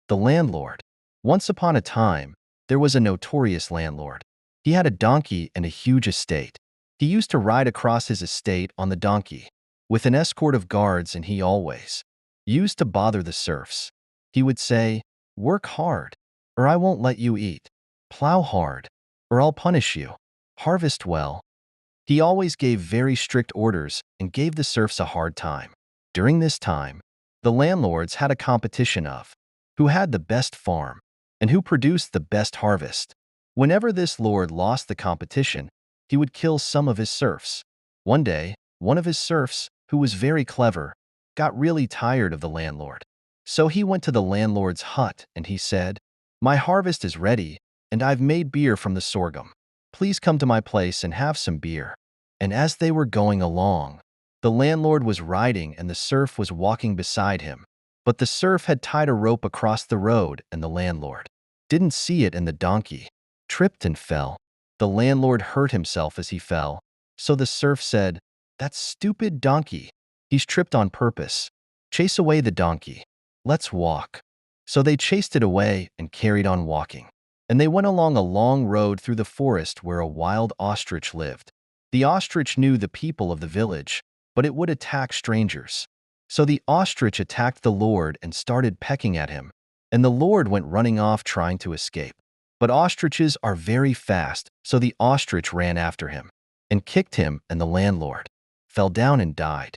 The landlord. Once upon a time, there was a notorious landlord. He had a donkey and a huge estate. He used to ride across his estate on the donkey, with an escort of guards, and he always used to bother the serfs. He would say, "Work hard, or I won't let you eat. Plow hard, or I'll punish you. Harvest well." He always gave very strict orders and gave the serfs a hard time. During this time, the landlords had a competition of who had the best farm and who produced the best harvest. Whenever this lord lost the competition, he would kill some of his serfs. One day, one of his serfs, who was very clever, got really tired of the landlord. So he went to the landlord's hut and he said, "My harvest is ready, and I've made beer from the sorghum. Please come to my place and have some beer." And as they were going along, the landlord was riding and the serf was walking beside him. But the serf had tied a rope across the road and the landlord didn't see it, and the donkey tripped and fell. The landlord hurt himself as he fell. So the serf said, "That stupid donkey. He's tripped on purpose. Chase away the donkey. Let's walk." So they chased it away and carried on walking. And they went along a long road through the forest where a wild ostrich lived. The ostrich knew the people of the village, but it would attack strangers. So the ostrich attacked the lord and started pecking at him, and the lord went running off trying to escape. But ostriches are very fast, so the ostrich ran after him and kicked him, and the landlord fell down and died.